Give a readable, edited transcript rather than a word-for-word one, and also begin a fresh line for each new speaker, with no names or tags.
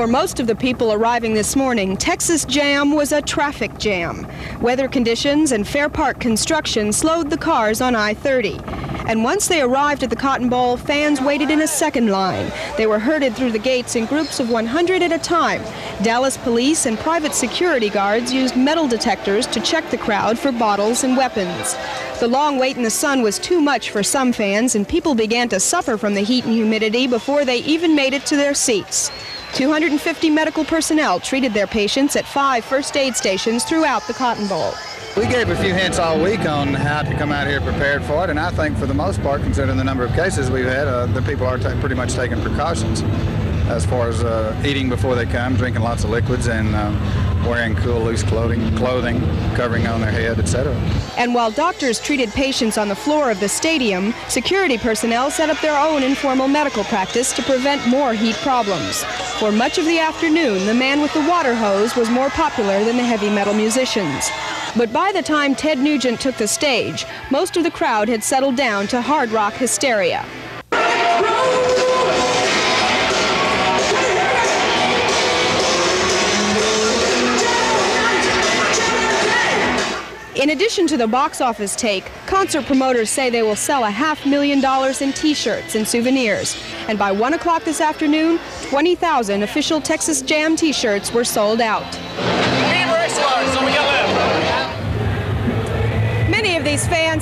For most of the people arriving this morning, Texas Jam was a traffic jam. Weather conditions and Fair Park construction slowed the cars on I-30. And once they arrived at the Cotton Bowl, fans waited in a second line. They were herded through the gates in groups of 100 at a time. Dallas police and private security guards used metal detectors to check the crowd for bottles and weapons. The long wait in the sun was too much for some fans, and people began to suffer from the heat and humidity before they even made it to their seats. 250 medical personnel treated their patients at 5 first aid stations throughout the Cotton Bowl.
We gave a few hints all week on how to come out here prepared for it, and I think for the most part, considering the number of cases we've had, the people are pretty much taking precautions as far as eating before they come, drinking lots of liquids, and wearing cool, loose clothing, covering on their head, etc.
And while doctors treated patients on the floor of the stadium, security personnel set up their own informal medical practice to prevent more heat problems. For much of the afternoon, the man with the water hose was more popular than the heavy metal musicians. But by the time Ted Nugent took the stage, most of the crowd had settled down to hard rock hysteria. In addition to the box office take, concert promoters say they will sell $500,000 in T-shirts and souvenirs. And by 1 o'clock this afternoon, 20,000 official Texas Jam T-shirts were sold out. Many of these fans